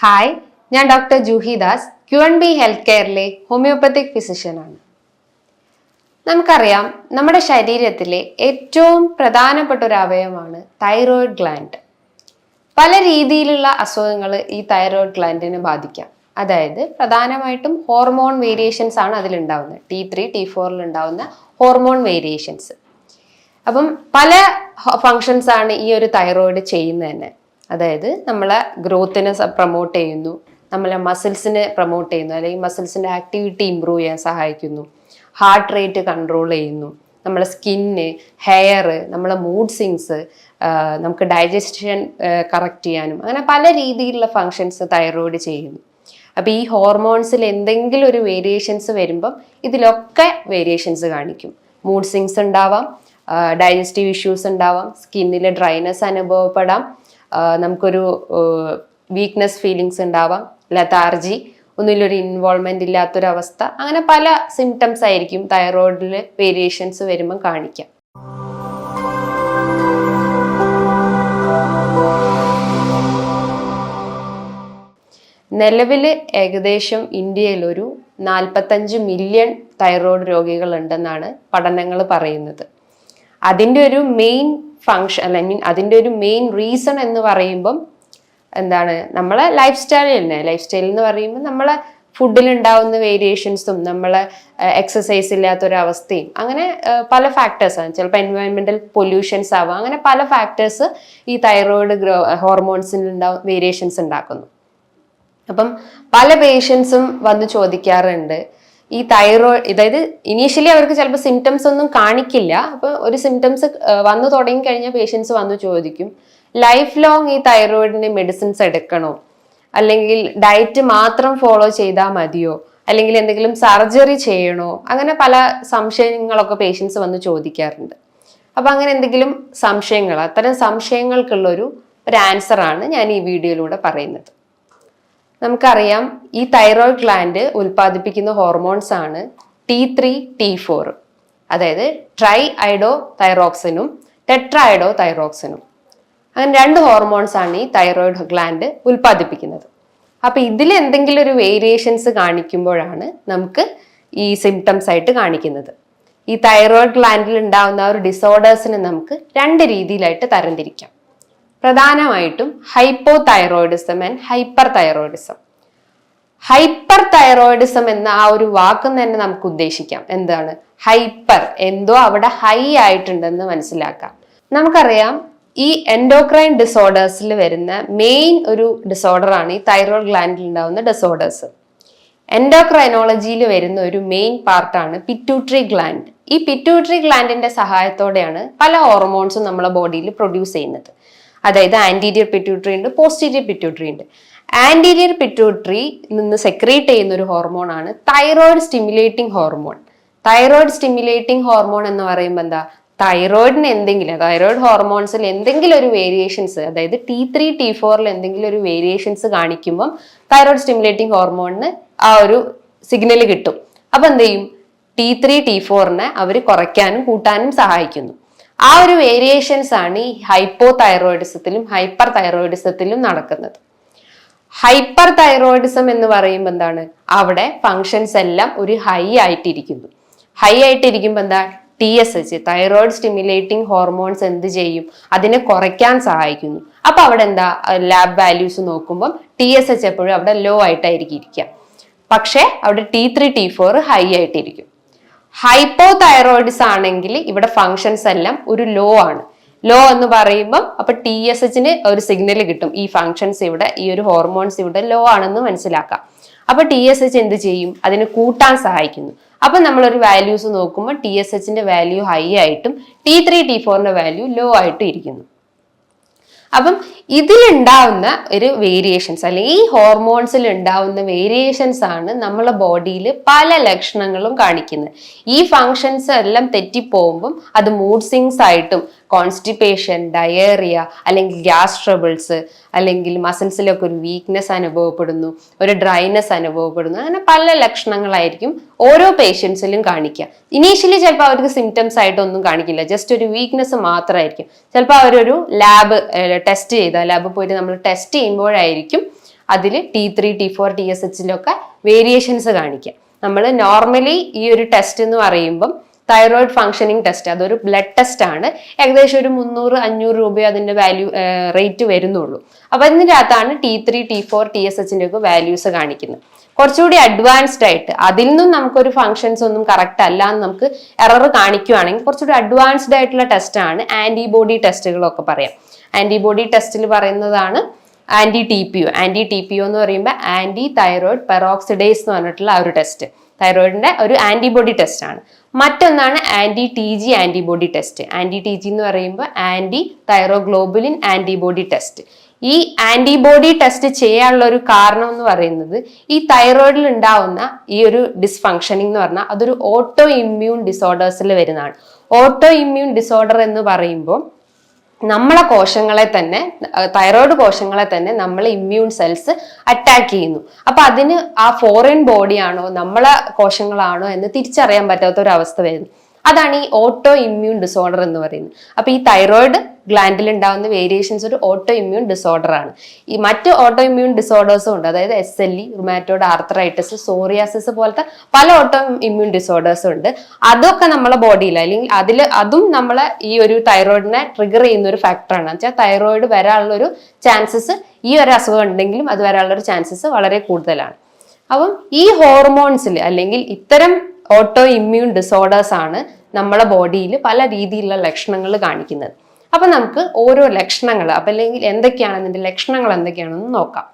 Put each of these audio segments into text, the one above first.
Hi, ഞാൻ doctor Juhi Das, Q&B health കെയറിലെ homeopathic ഫിസിഷ്യനാണ്. നമുക്കറിയാം, നമ്മുടെ ശരീരത്തിലെ ഏറ്റവും പ്രധാനപ്പെട്ട ഒരു അവയവമാണ് തൈറോയിഡ് ഗ്ലാൻഡ്. പല രീതിയിലുള്ള അസുഖങ്ങൾ ഈ തൈറോയിഡ് ഗ്ലാൻഡിനെ ബാധിക്കാം. അതായത് പ്രധാനമായിട്ടും ഹോർമോൺ വേരിയേഷൻസ് ആണ് അതിലുണ്ടാവുന്നത്. T3, T4 ഉണ്ടാവുന്ന ഹോർമോൺ വേരിയേഷൻസ്. അപ്പം പല ഫങ്ഷൻസ് ആണ് ഈ ഒരു തൈറോയിഡ് ചെയ്യുന്നത് തന്നെ. അതായത് നമ്മളെ ഗ്രോത്തിനെ പ്രൊമോട്ട് ചെയ്യുന്നു, നമ്മളെ മസിൽസിനെ പ്രൊമോട്ട് ചെയ്യുന്നു, അല്ലെങ്കിൽ മസിൽസിന്റെ ആക്ടിവിറ്റി ഇമ്പ്രൂവ് ചെയ്യാൻ സഹായിക്കുന്നു, ഹാർട്ട് റേറ്റ് കൺട്രോൾ ചെയ്യുന്നു, നമ്മളെ സ്കിന്ന്, ഹെയർ, നമ്മളെ മൂഡ് സ്വിങ്സ്, നമുക്ക് ഡൈജഷൻ കറക്റ്റ് ചെയ്യാനും അങ്ങനെ പല രീതിയിലുള്ള ഫങ്ഷൻസ് തൈറോയിഡ് ചെയ്യുന്നു. അപ്പോൾ ഈ ഹോർമോൺസിൽ എന്തെങ്കിലും ഒരു വേരിയേഷൻസ് വരുമ്പം ഇതിലൊക്കെ വേരിയേഷൻസ് കാണിക്കും. മൂഡ് സ്വിങ്സ് ഉണ്ടാവാം, ഡൈജസ്റ്റീവ് ഇഷ്യൂസ് ഉണ്ടാവാം, സ്കിന്നിൽ ഡ്രൈനെസ് അനുഭവപ്പെടാം, നമുക്കൊരു വീക്ക്നെസ് ഫീലിങ്സ് ഉണ്ടാവാം, ലതാർജി, ഒന്നിലൊരു ഇൻവോൾവ്മെന്റ് ഇല്ലാത്തൊരവസ്ഥ, അങ്ങനെ പല സിംറ്റംസ് ആയിരിക്കും തൈറോയിഡിൽ വേരിയേഷൻസ് വരുമ്പം കാണിക്കാം. നിലവിൽ ഏകദേശം ഇന്ത്യയിൽ ഒരു 45 മില്യൺ തൈറോയിഡ് രോഗികൾ ഉണ്ടെന്നാണ് പഠനങ്ങൾ പറയുന്നത്. അതിൻ്റെ ഒരു മെയിൻ ഫങ്ഷൻ അല്ലെങ്കിൽ അതിൻ്റെ ഒരു മെയിൻ റീസൺ എന്ന് പറയുമ്പം എന്താണ്, നമ്മളെ ലൈഫ് സ്റ്റൈൽ തന്നെ. ലൈഫ് സ്റ്റൈൽ എന്ന് പറയുമ്പോൾ നമ്മളെ ഫുഡിൽ ഉണ്ടാവുന്ന വേരിയേഷൻസും നമ്മളെ എക്സസൈസ് ഇല്ലാത്തൊരവസ്ഥയും അങ്ങനെ പല ഫാക്ടേഴ്സാണ്. ചിലപ്പോൾ എൻവയോൺമെന്റൽ പൊല്യൂഷൻസ് ആവാം. അങ്ങനെ പല ഫാക്ടേഴ്സ് ഈ തൈറോയിഡ് ഹോർമോൺസിൽ വേരിയേഷൻസ് ഉണ്ടാക്കുന്നു. അപ്പം പല പേഷ്യൻസും വന്ന് ചോദിക്കാറുണ്ട്, ഈ തൈറോയിഡ്, അതായത് ഇനീഷ്യലി അവർക്ക് ചിലപ്പോൾ സിംറ്റംസ് ഒന്നും കാണിക്കില്ല. അപ്പോൾ ഒരു സിംറ്റംസ് വന്നു തുടങ്ങി കഴിഞ്ഞാൽ പേഷ്യൻസ് വന്ന് ചോദിക്കും, ലൈഫ് ലോങ് ഈ തൈറോയിഡിന് മെഡിസിൻസ് എടുക്കണോ, അല്ലെങ്കിൽ ഡയറ്റ് മാത്രം ഫോളോ ചെയ്താൽ മതിയോ, അല്ലെങ്കിൽ എന്തെങ്കിലും സർജറി ചെയ്യണോ, അങ്ങനെ പല സംശയങ്ങളൊക്കെ പേഷ്യൻസ് വന്ന് ചോദിക്കാറുണ്ട്. അപ്പം അങ്ങനെ എന്തെങ്കിലും സംശയങ്ങൾ, അത്തരം സംശയങ്ങൾക്കുള്ളൊരു ആൻസറാണ് ഞാൻ ഈ വീഡിയോയിലൂടെ പറയുന്നത്. നമുക്കറിയാം, ഈ തൈറോയിഡ് ഗ്ലാൻഡ് ഉൽപ്പാദിപ്പിക്കുന്ന ഹോർമോൺസ് ആണ് T3, T4. അതായത് ട്രൈ ഐഡോ തൈറോക്സിനും ടെട്രാഐഡോ തൈറോക്സിനും. അങ്ങനെ 2 ഹോർമോൺസ് ആണ് ഈ തൈറോയിഡ് ഗ്ലാൻഡ് ഉൽപ്പാദിപ്പിക്കുന്നത്. അപ്പൊ ഇതിൽ എന്തെങ്കിലും ഒരു വേരിയേഷൻസ് കാണിക്കുമ്പോഴാണ് നമുക്ക് ഈ സിംറ്റംസ് ആയിട്ട് കാണിക്കുന്നത്. ഈ തൈറോയിഡ് ഗ്ലാൻഡിൽ ഉണ്ടാവുന്ന ഒരു ഡിസോർഡേഴ്സിനെ നമുക്ക് 2 രീതിയിലായിട്ട് തരംതിരിക്കാം. പ്രധാനമായിട്ടും hypo thyroidism and hyper thyroidism. Hyper thyroidism എന്ന ആ ഒരു വാക്കും തന്നെ നമുക്ക് ഉദ്ദേശിക്കാം. എന്താണ് ഹൈപ്പർ? എന്തോ അവിടെ ഹൈ ആയിട്ടുണ്ടെന്ന് മനസ്സിലാക്കാം. നമുക്കറിയാം, ഈ എൻഡോക്രൈൻ ഡിസോർഡേഴ്സിൽ വരുന്ന മെയിൻ ഒരു ഡിസോർഡർ ആണ് ഈ തൈറോയിഡ് ഗ്ലാൻഡിൽ ഉണ്ടാവുന്ന ഡിസോർഡേഴ്സ്. എൻഡോക്രൈനോളജിയിൽ വരുന്ന ഒരു മെയിൻ പാർട്ടാണ് പിറ്റ്യൂട്ടറി ഗ്ലാൻഡ്. ഈ പിറ്റ്യൂട്ടറി ഗ്ലാൻഡിന്റെ സഹായത്തോടെയാണ് പല ഹോർമോൺസും നമ്മളെ ബോഡിയിൽ പ്രൊഡ്യൂസ് ചെയ്യുന്നത്. അതായത് ആന്റീരിയർ പിറ്റ്യൂട്ടറി ഉണ്ട്, പോസ്റ്റീരിയർ പിറ്റ്യൂട്ടറി ഉണ്ട്. ആന്റീരിയർ പിറ്റ്യൂട്ടറി നിന്ന് സെക്രീറ്റ് ചെയ്യുന്ന ഒരു ഹോർമോൺ ആണ് thyroid stimulating hormone. Thyroid stimulating hormone എന്ന് പറയുമ്പോൾ എന്താ, തൈറോയിഡിന് തൈറോയിഡ് ഹോർമോൺസിൽ എന്തെങ്കിലും ഒരു വേരിയേഷൻസ്, അതായത് T3, T4 എന്തെങ്കിലും ഒരു വേരിയേഷൻസ് കാണിക്കുമ്പം തൈറോയിഡ് സ്റ്റിമുലേറ്റിംഗ് ഹോർമോണിന് ആ ഒരു സിഗ്നൽ കിട്ടും. അപ്പൊ എന്ത് ചെയ്യും, T3, T4 അവർ കുറയ്ക്കാനും കൂട്ടാനും സഹായിക്കുന്നു. ആ ഒരു വേരിയേഷൻസ് ആണ് ഈ ഹൈപ്പോ തൈറോയിഡിസത്തിലും ഹൈപ്പർ തൈറോയിഡിസത്തിലും നടക്കുന്നത്. ഹൈപ്പർ തൈറോയിഡിസം എന്ന് പറയുമ്പോൾ എന്താണ്, അവിടെ ഫങ്ഷൻസ് എല്ലാം ഒരു ഹൈ ആയിട്ടിരിക്കുന്നു. ഹൈ ആയിട്ടിരിക്കുമ്പോൾ എന്താ, TSH തൈറോയിഡ് സ്റ്റിമുലേറ്റിംഗ് ഹോർമോൺസ് എന്ത് ചെയ്യും, അതിനെ കുറയ്ക്കാൻ സഹായിക്കുന്നു. അപ്പൊ അവിടെ എന്താ, ലാബ് വാല്യൂസ് നോക്കുമ്പോൾ TSH എപ്പോഴും അവിടെ ലോ ആയിട്ടായിരിക്കും ഇരിക്കുക. പക്ഷെ അവിടെ T3, T4 ഹൈ ആയിട്ടിരിക്കും. ഹൈപ്പോ തൈറോയിഡിസ് ആണെങ്കിൽ ഇവിടെ ഫങ്ഷൻസ് എല്ലാം ഒരു ലോ ആണ്. ലോ എന്ന് പറയുമ്പോൾ അപ്പൊ TSHന് ഒരു സിഗ്നൽ കിട്ടും, ഈ ഫങ്ഷൻസ് ഇവിടെ, ഈ ഒരു ഹോർമോൺസ് ഇവിടെ ലോ ആണെന്ന് മനസ്സിലാക്കാം. അപ്പൊ TSH എന്ത് ചെയ്യും, അതിനെ കൂട്ടാൻ സഹായിക്കുന്നു. അപ്പൊ നമ്മളൊരു വാല്യൂസ് നോക്കുമ്പോൾ TSHന്റെ വാല്യൂ ഹൈ ആയിട്ടും T3, T4 വാല്യൂ ലോ ആയിട്ടും ഇരിക്കുന്നു. അപ്പം ഇതിലുണ്ടാവുന്ന ഒരു വേരിയേഷൻസ്, അല്ലെങ്കിൽ ഈ ഹോർമോൺസിൽ ഉണ്ടാവുന്ന വേരിയേഷൻസ് ആണ് നമ്മളെ ബോഡിയിൽ പല ലക്ഷണങ്ങളും കാണിക്കുന്നത്. ഈ ഫങ്ഷൻസ് എല്ലാം തെറ്റിപ്പോകുമ്പം അത് മൂഡ് സ്വിങ്സ് ആയിട്ടും, കോൺസ്റ്റിപ്പേഷൻ, ഡയേറിയ, അല്ലെങ്കിൽ ഗ്യാസ് ട്രബിൾസ്, അല്ലെങ്കിൽ മസിൽസിലൊക്കെ ഒരു വീക്ക്നെസ് അനുഭവപ്പെടുന്നു, ഒരു ഡ്രൈനെസ് അനുഭവപ്പെടുന്നു, അങ്ങനെ പല ലക്ഷണങ്ങളായിരിക്കും ഓരോ പേഷ്യൻസിലും കാണിക്കുക. ഇനീഷ്യലി ചിലപ്പോൾ അവർക്ക് സിംറ്റംസ് ആയിട്ടൊന്നും കാണിക്കില്ല, ജസ്റ്റ് ഒരു വീക്ക്നെസ് മാത്രമായിരിക്കും. ചിലപ്പോൾ അവരൊരു ലാബ് ടെസ്റ്റ് ചെയ്താൽ, ലാബ് പോയിട്ട് നമ്മൾ ടെസ്റ്റ് ചെയ്യുമ്പോഴായിരിക്കും അതിൽ T3, T4, TSHലൊക്കെ വേരിയേഷൻസ് കാണിക്കാം. നമ്മൾ നോർമലി ഈ ഒരു ടെസ്റ്റ് എന്ന് പറയുമ്പം തൈറോയിഡ് ഫംഗ്ഷനിങ് ടെസ്റ്റ്, അതൊരു ബ്ലഡ് ടെസ്റ്റ് ആണ്. ഏകദേശം ഒരു 300-500 രൂപ അതിന്റെ റേറ്റ് വരുന്നുള്ളൂ. അപ്പൊ ഇതിൻ്റെ അകത്താണ് T3, T4, TSHന്റെ ഒക്കെ വാല്യൂസ് കാണിക്കുന്നത്. കുറച്ചുകൂടി അഡ്വാൻസ്ഡ് ആയിട്ട് അതിൽ നിന്നും നമുക്കൊരു ഫംഗ്ഷൻസ് ഒന്നും കറക്റ്റ് അല്ല എന്ന് നമുക്ക് എറർ കാണിക്കുകയാണെങ്കിൽ കുറച്ചുകൂടി അഡ്വാൻസ്ഡ് ആയിട്ടുള്ള ടെസ്റ്റ് ആണ് ആന്റിബോഡി ടെസ്റ്റുകളൊക്കെ പറയാം. ആന്റിബോഡി ടെസ്റ്റിൽ പറയുന്നതാണ് ആന്റി-TPO എന്ന് പറയുമ്പോൾ ആന്റി തൈറോയിഡ് പെറോക്സിഡേസ് എന്ന് പറഞ്ഞിട്ടുള്ള ആ ഒരു ടെസ്റ്റ്, തൈറോയിഡിന്റെ ഒരു ആന്റിബോഡി ടെസ്റ്റ് ആണ്. മറ്റൊന്നാണ് ആന്റി-TG ആന്റിബോഡി ടെസ്റ്റ്. ആന്റി-TG എന്ന് പറയുമ്പോൾ ആന്റി തൈറോഗ്ലോബുലിൻ ആന്റിബോഡി ടെസ്റ്റ്. ഈ ആന്റിബോഡി ടെസ്റ്റ് ചെയ്യാനുള്ള ഒരു കാരണം എന്ന് പറയുന്നത് ഈ തൈറോയിഡിൽ ഉണ്ടാവുന്ന ഈ ഒരു ഡിസ്ഫങ്ഷനിങ് എന്ന് പറഞ്ഞാൽ അതൊരു ഓട്ടോ ഇമ്മ്യൂൺ ഡിസോർഡേഴ്സിൽ വരുന്നതാണ്. ഓട്ടോ ഇമ്മ്യൂൺ ഡിസോർഡർ എന്ന് പറയുമ്പോൾ നമ്മളെ കോശങ്ങളെ തന്നെ, തൈറോയിഡ് കോശങ്ങളെ തന്നെ നമ്മളെ ഇമ്മ്യൂൺ സെൽസ് അറ്റാക്ക് ചെയ്യുന്നു. അപ്പൊ അതിന് ആ ഫോറിൻ ബോഡിയാണോ നമ്മളെ കോശങ്ങളാണോ എന്ന് തിരിച്ചറിയാൻ പറ്റാത്ത ഒരു അവസ്ഥ വരുന്നു. അതാണ് ഈ ഓട്ടോ ഇമ്മ്യൂൺ ഡിസോർഡർ എന്ന് പറയുന്നത്. അപ്പൊ ഈ തൈറോയിഡ് ഗ്ലാൻഡിൽ ഉണ്ടാകുന്ന വേരിയേഷൻസ് ഒരു ഓട്ടോ ഇമ്മ്യൂൺ ഡിസോർഡർ ആണ്. ഈ മറ്റ് ഓട്ടോ ഇമ്മ്യൂൺ ഡിസോർഡേഴ്സും ഉണ്ട്, അതായത് SLE, റുമാറ്റോയ്ഡ് ആർത്രൈറ്റിസ്, സോറിയാസിസ് പോലത്തെ പല ഓട്ടോ ഇമ്മ്യൂൺ ഡിസോർഡേഴ്സും ഉണ്ട്. അതൊക്കെ നമ്മളെ ബോഡിയിൽ അല്ലെങ്കിൽ അതും നമ്മളെ ഈ ഒരു തൈറോയിഡിനെ ട്രിഗർ ചെയ്യുന്ന ഒരു ഫാക്ടറാണ്. വെച്ചാൽ തൈറോയിഡ് വരാനുള്ള ഒരു ചാൻസസ്, ഈ ഒരു അസുഖം ഉണ്ടെങ്കിലും അത് വരാനുള്ള ഒരു ചാൻസസ് വളരെ കൂടുതലാണ്. അപ്പം ഈ ഹോർമോൺസിൽ അല്ലെങ്കിൽ ഇത്തരം ഓട്ടോ ഇമ്മ്യൂൺ ഡിസോർഡേഴ്സ് ആണ് നമ്മളെ ബോഡിയിൽ പല രീതിയിലുള്ള ലക്ഷണങ്ങൾ കാണിക്കുന്നത്. അപ്പൊ നമുക്ക് ഓരോ ലക്ഷണങ്ങൾ, അപ്പൊ അല്ലെങ്കിൽ എന്തൊക്കെയാണ് ഇതിന്റെ ലക്ഷണങ്ങൾ എന്തൊക്കെയാണെന്ന് നോക്കാം.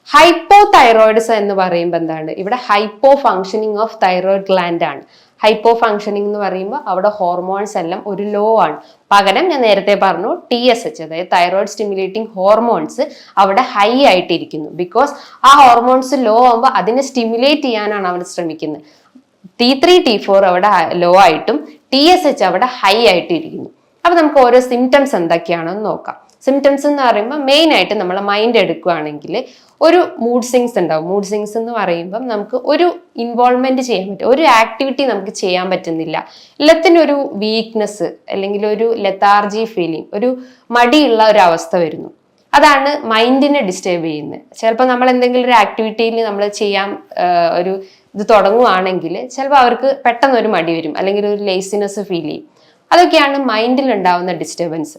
ഹൈപ്പോ തൈറോയിഡിസം എന്ന് പറയുമ്പോൾ എന്താണ്, ഇവിടെ hypo functioning of thyroid gland ആണ്. ഹൈപ്പോ ഫങ്ഷനിങ് എന്ന് പറയുമ്പോൾ അവിടെ ഹോർമോൺസ് എല്ലാം ഒരു ലോ ആണ്. പകരം ഞാൻ നേരത്തെ പറഞ്ഞു TSH, അതായത് തൈറോയിഡ് സ്റ്റിമുലേറ്റിംഗ് ഹോർമോൺസ് അവിടെ ഹൈ ആയിട്ടിരിക്കുന്നു. ബിക്കോസ് ആ ഹോർമോൺസ് ലോ ആകുമ്പോൾ അതിനെ സ്റ്റിമുലേറ്റ് ചെയ്യാനാണ് അവർ ശ്രമിക്കുന്നത്. T3, T4 അവിടെ ലോ ആയിട്ടും TSH അവിടെ ഹൈ ആയിട്ട് ഇരിക്കുന്നു. അപ്പൊ നമുക്ക് ഓരോ സിംറ്റംസ് എന്തൊക്കെയാണെന്ന് നോക്കാം. സിംറ്റംസ് എന്ന് പറയുമ്പോൾ മെയിൻ ആയിട്ട് നമ്മളെ മൈൻഡ് എടുക്കുകയാണെങ്കിൽ ഒരു മൂഡ് സ്വിങ്സ് ഉണ്ടാവും. മൂഡ് സ്വിങ്സ് എന്ന് പറയുമ്പം നമുക്ക് ഒരു ഇൻവോൾവ്മെന്റ് ചെയ്യാൻ പറ്റും, ഒരു ആക്ടിവിറ്റി നമുക്ക് ചെയ്യാൻ പറ്റുന്നില്ല, എല്ലാത്തിനും ഒരു വീക്ക്നെസ് അല്ലെങ്കിൽ ഒരു ലെത്താർജി ഫീലിംഗ്, ഒരു മടിയുള്ള ഒരു അവസ്ഥ വരുന്നു. അതാണ് മൈൻഡിനെ ഡിസ്റ്റർബ് ചെയ്യുന്നത്. ചിലപ്പോൾ നമ്മൾ എന്തെങ്കിലും ഒരു ആക്ടിവിറ്റിയിൽ നമ്മൾ ചെയ്യാൻ ഒരു ഇത് തുടങ്ങുവാണെങ്കിൽ ചിലപ്പോൾ അവർക്ക് പെട്ടെന്ന് ഒരു മടി വരും, അല്ലെങ്കിൽ ഒരു ലേസിനെസ് ഫീൽ ചെയ്യും. അതൊക്കെയാണ് മൈൻഡിൽ ഉണ്ടാവുന്ന ഡിസ്റ്റർബൻസ്.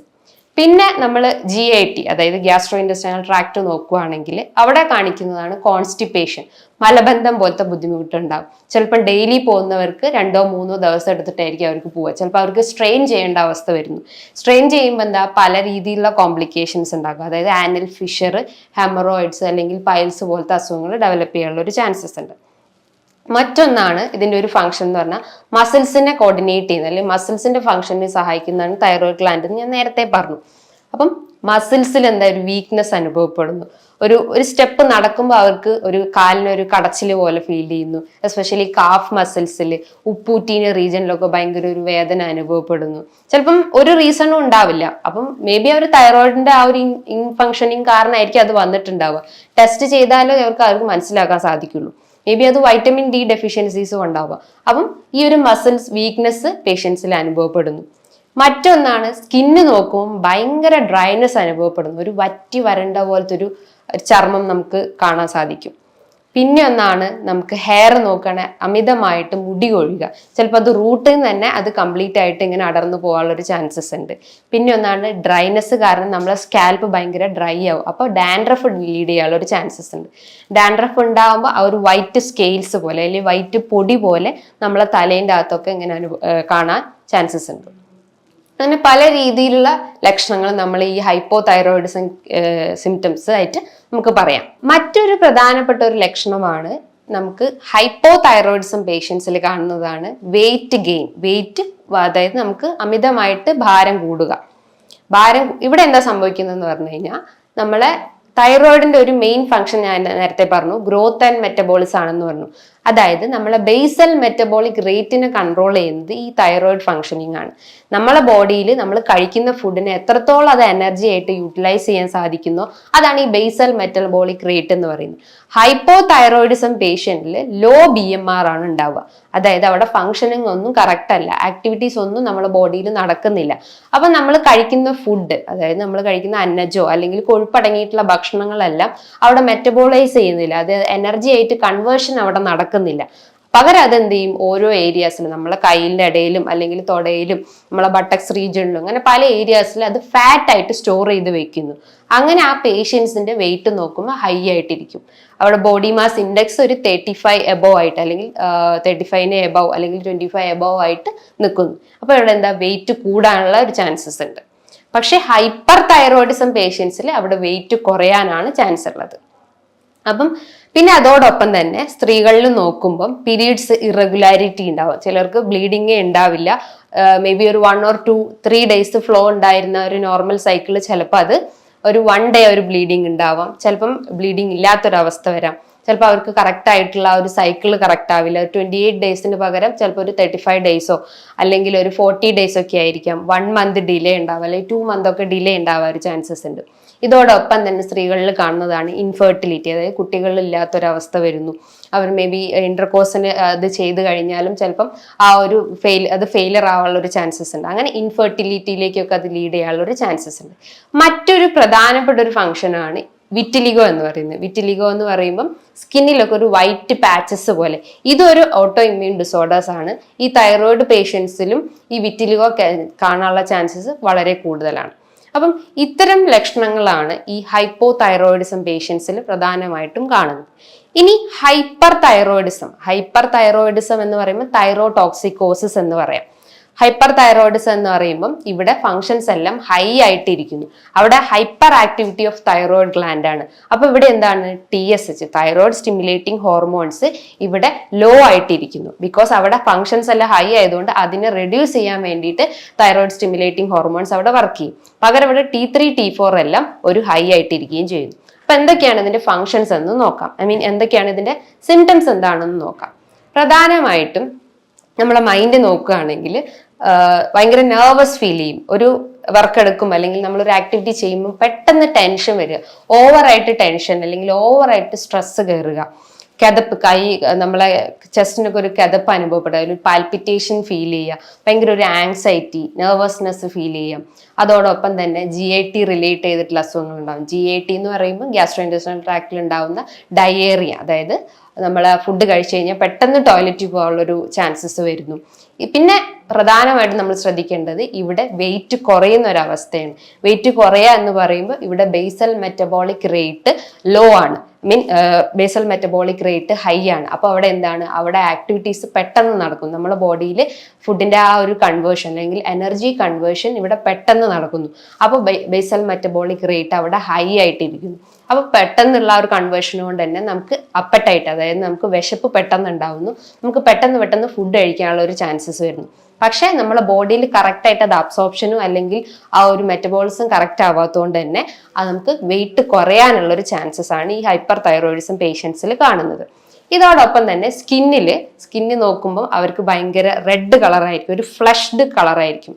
പിന്നെ നമ്മൾ GIT, അതായത് ഗ്യാസ്ട്രോ ഇൻറ്റെസ്റ്റൈനൽ ട്രാക്ട് നോക്കുകയാണെങ്കിൽ അവിടെ കാണിക്കുന്നതാണ് കോൺസ്റ്റിപ്പേഷൻ, മലബന്ധം പോലത്തെ ബുദ്ധിമുട്ടുണ്ടാവും. ചിലപ്പോൾ ഡെയിലി പോകുന്നവർക്ക് 2-3 ദിവസം എടുത്തിട്ടായിരിക്കും അവർക്ക് പോവുക. ചിലപ്പോൾ അവർക്ക് സ്ട്രെയിൻ ചെയ്യേണ്ട അവസ്ഥ വരുന്നു. സ്ട്രെയിൻ ചെയ്യുമ്പോൾ എന്താ പല രീതിയിലുള്ള കോംപ്ലിക്കേഷൻസ് ഉണ്ടാകും. അതായത് ആനൽ ഫിഷർ, ഹെമറോയിഡ്സ് അല്ലെങ്കിൽ പൈൽസ് പോലത്തെ അസുഖങ്ങൾ ഡെവലപ്പ് ചെയ്യാനുള്ള ഒരു ചാൻസസ് ഉണ്ട്. മറ്റൊന്നാണ് ഇതിന്റെ ഒരു ഫംഗ്ഷൻ എന്ന് പറഞ്ഞാൽ മസിൽസിനെ കോർഡിനേറ്റ് ചെയ്യുന്നത്, അല്ലെങ്കിൽ മസിൽസിന്റെ ഫംഗ്ഷനെ സഹായിക്കുന്നതാണ് തൈറോയിഡ് ഗ്ലാൻഡ് എന്ന് ഞാൻ നേരത്തെ പറഞ്ഞു. അപ്പം മസിൽസിൽ എന്താ ഒരു വീക്ക്നെസ് അനുഭവപ്പെടുന്നു. ഒരു സ്റ്റെപ്പ് നടക്കുമ്പോൾ അവർക്ക് ഒരു കാലിനൊരു കടച്ചിൽ പോലെ ഫീൽ ചെയ്യുന്നു. എസ്പെഷ്യലി കാഫ് മസിൽസിൽ, ഉപ്പൂറ്റീന റീജിയനിലൊക്കെ ഭയങ്കര ഒരു വേദന അനുഭവപ്പെടുന്നു. ചിലപ്പം ഒരു റീസണും ഉണ്ടാവില്ല. അപ്പം മേ ബി അവർ തൈറോയിഡിന്റെ ആ ഒരു ഇൻഫങ്ഷനിങ് കാരണമായിരിക്കും അത് വന്നിട്ടുണ്ടാവുക. ടെസ്റ്റ് ചെയ്താലേ അവർക്ക് മനസ്സിലാക്കാൻ സാധിക്കുള്ളൂ. മേ ബി അത് വൈറ്റമിൻ D ഡെഫിഷ്യൻസീസും ഉണ്ടാവുക. അപ്പം ഈ ഒരു മസിൽസ് വീക്ക്നെസ് പേഷ്യൻസിൽ അനുഭവപ്പെടുന്നു. മറ്റൊന്നാണ് സ്കിന്ന് നോക്കുമ്പോൾ ഭയങ്കര ഡ്രൈനെസ് അനുഭവപ്പെടുന്നു. ഒരു വറ്റി വരണ്ട പോലത്തെ ഒരു ചർമ്മം നമുക്ക് കാണാൻ സാധിക്കും. പിന്നെ ഒന്നാണ് നമുക്ക് ഹെയർ നോക്കണേ, അമിതമായിട്ട് മുടി കൊഴിയുക. ചിലപ്പോൾ അത് റൂട്ടിൽ നിന്ന് തന്നെ അത് കംപ്ലീറ്റ് ആയിട്ട് ഇങ്ങനെ അടർന്നു പോകാനുള്ള ഒരു ചാൻസസ് ഉണ്ട്. പിന്നെ ഒന്നാണ് ഡ്രൈനെസ് കാരണം നമ്മളെ സ്കാൽപ്പ് ഭയങ്കര ഡ്രൈ ആവും. അപ്പോൾ ഡാൻഡ്രഫ് ലീഡ് ചെയ്യാനുള്ള ഒരു ചാൻസസ് ഉണ്ട്. ഡാൻഡ്രഫ് ഉണ്ടാകുമ്പോൾ ആ ഒരു വൈറ്റ് സ്കെയിൽസ് പോലെ അല്ലെങ്കിൽ വൈറ്റ് പൊടി പോലെ നമ്മളെ തലേൻ്റെ അകത്തൊക്കെ ഇങ്ങനെ കാണാൻ ചാൻസസ് ഉണ്ട്. അങ്ങനെ പല രീതിയിലുള്ള ലക്ഷണങ്ങൾ നമ്മൾ ഈ ഹൈപ്പോ തൈറോയിഡിസം സിംറ്റംസ് ആയിട്ട് നമുക്ക് പറയാം. മറ്റൊരു പ്രധാനപ്പെട്ട ഒരു ലക്ഷണമാണ് നമുക്ക് ഹൈപ്പോ തൈറോയിഡിസം പേഷ്യൻസിൽ കാണുന്നതാണ് വെയിറ്റ് ഗെയിൻ. വെയിറ്റ്, അതായത് നമുക്ക് അമിതമായിട്ട് ഭാരം കൂടുക. ഇവിടെ എന്താ സംഭവിക്കുന്നതെന്ന് പറഞ്ഞു കഴിഞ്ഞാൽ നമ്മളെ തൈറോയിഡിന്റെ ഒരു മെയിൻ ഫംഗ്ഷൻ ഞാൻ നേരത്തെ പറഞ്ഞു ഗ്രോത്ത് ആൻഡ് മെറ്റബോളിസം ആണെന്ന് പറഞ്ഞു. അതായത് നമ്മളെ ബേസൽ മെറ്റബോളിക് റേറ്റിനെ കൺട്രോൾ ചെയ്യുന്നത് ഈ തൈറോയിഡ് ഫംഗ്ഷനിങ് ആണ്. നമ്മളെ ബോഡിയിൽ നമ്മൾ കഴിക്കുന്ന ഫുഡിനെ എത്രത്തോളം അത് എനർജി ആയിട്ട് യൂട്ടിലൈസ് ചെയ്യാൻ സാധിക്കുന്നോ അതാണ് ഈ ബേസൽ മെറ്റബോളിക് റേറ്റ് എന്ന് പറയുന്നത്. ഹൈപ്പോ തൈറോയിഡിസം പേഷ്യന്റിൽ ലോ BMR ആണ് ഉണ്ടാവുക. അതായത് അവിടെ ഫംഗ്ഷനിങ് ഒന്നും കറക്റ്റ് അല്ല, ആക്ടിവിറ്റീസ് ഒന്നും നമ്മുടെ ബോഡിയിൽ നടക്കുന്നില്ല. അപ്പൊ നമ്മൾ കഴിക്കുന്ന ഫുഡ്, അതായത് നമ്മൾ കഴിക്കുന്ന അന്നജോ അല്ലെങ്കിൽ കൊഴുപ്പടങ്ങിയിട്ടുള്ള ഭക്ഷണങ്ങളെല്ലാം അവിടെ മെറ്റബോളൈസ് ചെയ്യുന്നില്ല, അത് എനർജി ആയിട്ട് കൺവേർഷൻ അവിടെ നടക്കുന്നില്ല. പകരം അതെന്ത് ചെയ്യും, ഓരോ ഏരിയാസിലും നമ്മളെ കയ്യിൻ്റെ ഇടയിലും അല്ലെങ്കിൽ തൊടയിലും നമ്മളെ ബട്ടക്സ് റീജിയണിലും അങ്ങനെ പല ഏരിയാസിലും അത് ഫാറ്റ് ആയിട്ട് സ്റ്റോർ ചെയ്ത് വെക്കുന്നു. അങ്ങനെ ആ പേഷ്യൻസിന്റെ വെയിറ്റ് നോക്കുമ്പോൾ ഹൈ ആയിട്ടിരിക്കും. അവിടെ ബോഡി മാസ് ഇൻഡെക്സ് ഒരു 35 എബോവ് ആയിട്ട് അല്ലെങ്കിൽ 35 എബോവ് അല്ലെങ്കിൽ 25 എബോവ് ആയിട്ട് നിൽക്കുന്നു. അപ്പോൾ ഇവിടെ എന്താ, വെയിറ്റ് കൂടാനുള്ള ഒരു ചാൻസസ് ഉണ്ട്. പക്ഷെ ഹൈപ്പർ തൈറോയിഡിസം പേഷ്യൻസിൽ അവിടെ വെയിറ്റ് കുറയാനാണ് ചാൻസ് ഉള്ളത്. അപ്പം പിന്നെ അതോടൊപ്പം തന്നെ സ്ത്രീകളിൽ നോക്കുമ്പം പീരീഡ്സ് ഇറഗുലാരിറ്റി ഉണ്ടാവും. ചിലർക്ക് ബ്ലീഡിങ്ങേ ഉണ്ടാവില്ല, മേ ബി ഒരു 1 or 2 3 days ഫ്ലോ ഉണ്ടായിരുന്ന ഒരു നോർമൽ സൈക്കിള് ചിലപ്പോൾ അത് ഒരു 1 day ഒരു ബ്ലീഡിങ് ഉണ്ടാവാം, ചിലപ്പം ബ്ലീഡിങ് ഇല്ലാത്തൊരവസ്ഥ വരാം. ചിലപ്പോൾ അവർക്ക് കറക്റ്റ് ആയിട്ടുള്ള ഒരു സൈക്കിൾ കറക്റ്റ് ആവില്ല, 28 days പകരം ചിലപ്പോൾ ഒരു 35 days അല്ലെങ്കിൽ ഒരു 40 days ഒക്കെ ആയിരിക്കാം. 1 month ഡിലേ ഉണ്ടാവും, അല്ലെങ്കിൽ 2 month ഒക്കെ ഡിലേ ഉണ്ടാവാൻ ഒരു ചാൻസസ് ഉണ്ട്. ഇതോടൊപ്പം തന്നെ സ്ത്രീകളിൽ കാണുന്നതാണ് ഇൻഫെർട്ടിലിറ്റി, അതായത് കുട്ടികളില്ലാത്തൊരവസ്ഥ വരുന്നു. അവർ മേ ബി ഇന്റർകോഴ്സിന് അത് ചെയ്ത് കഴിഞ്ഞാലും ചിലപ്പം ആ ഒരു ഫെയിലിയർ ആവാനുള്ള ഒരു ചാൻസസ് ഉണ്ട്. അങ്ങനെ ഇൻഫെർട്ടിലിറ്റിയിലേക്കൊക്കെ അത് ലീഡ് ചെയ്യാനുള്ള ഒരു ചാൻസസ് ഉണ്ട്. മറ്റൊരു പ്രധാനപ്പെട്ട ഒരു ഫംഗ്ഷനാണ് വിറ്റിലിഗോ എന്ന് പറയുന്നത്. വിറ്റിലിഗോ എന്ന് പറയുമ്പം സ്കിന്നിലൊക്കെ ഒരു വൈറ്റ് പാച്ചസ് പോലെ, ഇതൊരു ഓട്ടോ ഇമ്മ്യൂൺ ഡിസോർഡേഴ്സ് ആണ്. ഈ തൈറോയിഡ് പേഷ്യൻസിലും ഈ വിറ്റിലിഗോ കാണാനുള്ള ചാൻസസ് വളരെ കൂടുതലാണ്. അപ്പം ഇത്തരം ലക്ഷണങ്ങളാണ് ഈ ഹൈപ്പോ തൈറോയിഡിസം പേഷ്യൻസിൽ പ്രധാനമായിട്ടും കാണുന്നത്. ഇനി ഹൈപ്പർ തൈറോയിഡിസം എന്ന് പറയുമ്പോൾ തൈറോടോക്സിക്കോസിസ് എന്ന് പറയാം. ഹൈപ്പർ തൈറോയിഡിസം എന്ന് പറയുമ്പം ഇവിടെ ഫങ്ഷൻസ് എല്ലാം ഹൈ ആയിട്ടിരിക്കുന്നു. അവിടെ hyper activity of thyroid gland ആണ്. അപ്പൊ ഇവിടെ എന്താണ്, TSH തൈറോയിഡ് സ്റ്റിമുലേറ്റിംഗ് ഹോർമോൺസ് ഇവിടെ ലോ ആയിട്ടിരിക്കുന്നു. ബിക്കോസ് അവിടെ ഫങ്ഷൻസ് എല്ലാം ഹൈ ആയതുകൊണ്ട് അതിനെ റെഡ്യൂസ് ചെയ്യാൻ വേണ്ടിയിട്ട് തൈറോയിഡ് സ്റ്റിമുലേറ്റിംഗ് ഹോർമോൺസ് അവിടെ വർക്ക് ചെയ്യും. പകരം ഇവിടെ T3 T4 എല്ലാം ഒരു ഹൈ ആയിട്ടിരിക്കുകയും ചെയ്യുന്നു. അപ്പൊ എന്തൊക്കെയാണ് ഇതിന്റെ ഫങ്ഷൻസ് എന്ന് നോക്കാം. എന്തൊക്കെയാണ് ഇതിന്റെ സിംറ്റംസ് എന്താണെന്ന് നോക്കാം. പ്രധാനമായിട്ടും നമ്മളെ മൈൻഡ് നോക്കുകയാണെങ്കിൽ ഭയങ്കര നെർവസ് ഫീൽ ചെയ്യും. ഒരു വർക്ക് എടുക്കുമ്പോൾ അല്ലെങ്കിൽ നമ്മളൊരു ആക്ടിവിറ്റി ചെയ്യുമ്പോൾ പെട്ടെന്ന് ടെൻഷൻ വരിക, ഓവറായിട്ട് ടെൻഷൻ അല്ലെങ്കിൽ ഓവറായിട്ട് സ്ട്രെസ് കയറുക, കിതപ്പ്, നമ്മളെ ചെസ്റ്റിനൊക്കെ ഒരു കിതപ്പ് അനുഭവപ്പെടുക, ഒരു പാൽപിറ്റേഷൻ ഫീൽ ചെയ്യുക, ഭയങ്കര ഒരു ആങ്സൈറ്റി, നെർവസ്നെസ് ഫീൽ ചെയ്യാം. അതോടൊപ്പം തന്നെ GIT റിലേറ്റ് ചെയ്തിട്ടുള്ള അസുഖങ്ങൾ ഉണ്ടാകും. GIT എന്ന് പറയുമ്പോൾ ഗ്യാസ്ട്രോ ഇൻറ്റെസ്റ്റിനൽ ട്രാക്റ്റിൽ ഉണ്ടാകുന്ന ഡയേറിയ, അതായത് നമ്മൾ ഫുഡ് കഴിച്ചു കഴിഞ്ഞാൽ പെട്ടെന്ന് ടോയ്ലറ്റിൽ പോകാനുള്ളൊരു ചാൻസസ് വരുന്നു. പിന്നെ പ്രധാനമായിട്ടും നമ്മൾ ശ്രദ്ധിക്കേണ്ടത് ഇവിടെ വെയിറ്റ് കുറയുന്ന ഒരവസ്ഥയാണ്. വെയിറ്റ് കുറയുക എന്ന് പറയുമ്പോൾ ഇവിടെ ബേസൽ മെറ്റബോളിക് റേറ്റ് ലോ ആണ്, ബേസൽ മെറ്റബോളിക് റേറ്റ് ഹൈ ആണ്. അപ്പോൾ അവിടെ എന്താണ്, അവിടെ ആക്ടിവിറ്റീസ് പെട്ടെന്ന് നടക്കും. നമ്മുടെ ബോഡിയിൽ ഫുഡിന്റെ ആ ഒരു കൺവേർഷൻ അല്ലെങ്കിൽ എനർജി കൺവേർഷൻ ഇവിടെ പെട്ടെന്ന് നടക്കുന്നു. അപ്പോൾ ബേസൽ മെറ്റബോളിക് റേറ്റ് അവിടെ ഹൈ ആയിട്ടിരിക്കുന്നു. അപ്പോൾ പെട്ടെന്നുള്ള ഒരു കൺവേർഷൻ കൊണ്ട് തന്നെ നമുക്ക് അപ്പറ്റൈറ്റ്, അതായത് നമുക്ക് വിശപ്പ് പെട്ടെന്ന് ഉണ്ടാവുന്നു, നമുക്ക് പെട്ടെന്ന് ഫുഡ് കഴിക്കാനുള്ള ഒരു ചാൻസസ് വരുന്നു. പക്ഷെ നമ്മുടെ ബോഡിയിൽ കറക്റ്റ് ആയിട്ട് അത് അബ്സോർപ്ഷനും അല്ലെങ്കിൽ ആ ഒരു മെറ്റബോളിസം കറക്റ്റ് ആവാത്തതുകൊണ്ട് തന്നെ അത് നമുക്ക് വെയിറ്റ് കുറയാനുള്ള ഒരു ചാൻസസ് ആണ് ഈ ഹൈപ്പർ തൈറോയിഡിസം പേഷ്യൻസിൽ കാണുന്നത്. ഇതോടൊപ്പം തന്നെ സ്കിന്ന് നോക്കുമ്പോൾ അവർക്ക് ഭയങ്കര റെഡ് കളറായിരിക്കും, ഒരു ഫ്ലഷ്ഡ് കളറായിരിക്കും.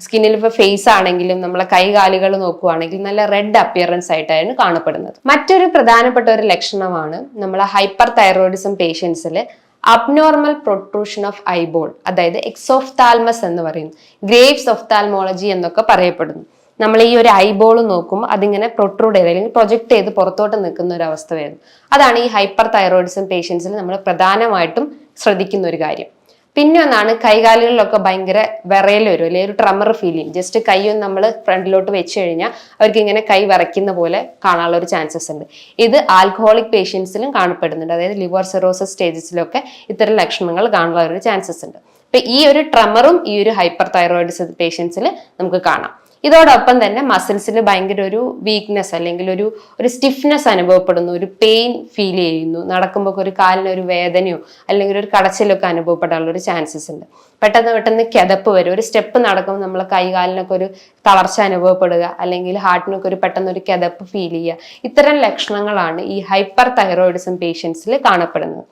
സ്കിന്നിൽ ഇപ്പോൾ ഫേസ് ആണെങ്കിലും നമ്മളെ കൈകാലുകൾ നോക്കുവാണെങ്കിൽ നല്ല റെഡ് അപ്പിയറൻസ് ആയിട്ടാണ് കാണപ്പെടുന്നത്. മറ്റൊരു പ്രധാനപ്പെട്ട ഒരു ലക്ഷണമാണ് നമ്മളെ ഹൈപ്പർ തൈറോയിഡിസം പേഷ്യൻസിൽ അബ്നോർമൽ പ്രൊട്രൂഷൻ ഓഫ് ഐബോൾ, അതായത് എക്സോഫ്താൽമസ് എന്ന് പറയുന്നു, ഗ്രേവ്സ് ഒഫ്താൽമോളജി എന്നൊക്കെ പറയപ്പെടുന്നു. നമ്മൾ ഈ ഒരു ഐബോൾ നോക്കുമ്പോൾ അതിങ്ങനെ പ്രൊട്രൂഡ് ചെയ്ത് അല്ലെങ്കിൽ പ്രൊജക്ട് ചെയ്ത് പുറത്തോട്ട് നിൽക്കുന്ന ഒരു അവസ്ഥ വരുന്നു. അതാണ് ഈ ഹൈപ്പർ തൈറോയിഡിസം പേഷ്യൻസിൽ നമ്മൾ പ്രധാനമായിട്ടും ശ്രദ്ധിക്കുന്ന ഒരു കാര്യം. പിന്നെ ഒന്നാണ് കൈകാലുകളിലൊക്കെ ഭയങ്കര വിറയൽ വരും, അല്ലെങ്കിൽ ഒരു ട്രമർ ഫീൽ ചെയ്യും. ജസ്റ്റ് കൈയൊന്ന് നമ്മൾ ഫ്രണ്ടിലോട്ട് വെച്ച് കഴിഞ്ഞാൽ അവർക്ക് ഇങ്ങനെ കൈ വിറയ്ക്കുന്ന പോലെ കാണാനുള്ള ഒരു ചാൻസസ് ഉണ്ട്. ഇത് ആൽക്കഹോളിക് പേഷ്യൻസിലും കാണപ്പെടുന്നുണ്ട്, അതായത് ലിവർ സിറോസിസ് സ്റ്റേജസിലൊക്കെ ഇത്തരം ലക്ഷണങ്ങൾ കാണാനുള്ള ഒരു ചാൻസസ് ഉണ്ട്. അപ്പൊ ഈ ഒരു ട്രമറും ഈ ഒരു ഹൈപ്പർ തൈറോയിഡിസം പേഷ്യൻസിൽ നമുക്ക് കാണാം. ഇതോടൊപ്പം തന്നെ മസിൽസിൽ ഭയങ്കര ഒരു വീക്ക്നെസ് അല്ലെങ്കിൽ ഒരു സ്റ്റിഫ്നെസ് അനുഭവപ്പെടുന്നു, ഒരു പെയിൻ ഫീൽ ചെയ്യുന്നു, നടക്കുമ്പോൾ ഒരു കാലിന് ഒരു വേദനയോ അല്ലെങ്കിൽ ഒരു കടച്ചിലൊക്കെ അനുഭവപ്പെടാനുള്ള ഒരു ചാൻസസ് ഉണ്ട്. പെട്ടെന്ന് കിതപ്പ് വരും, ഒരു സ്റ്റെപ്പ് നടക്കുമ്പോൾ നമ്മളെ കൈകാലിനൊക്കെ ഒരു തളർച്ച അനുഭവപ്പെടുക അല്ലെങ്കിൽ ഹാർട്ടിനൊക്കെ പെട്ടെന്ന് ഒരു കിതപ്പ് ഫീൽ ചെയ്യുക. ഇത്തരം ലക്ഷണങ്ങളാണ് ഈ ഹൈപ്പർ തൈറോയിഡിസം പേഷ്യൻസിൽ കാണപ്പെടുന്നത്.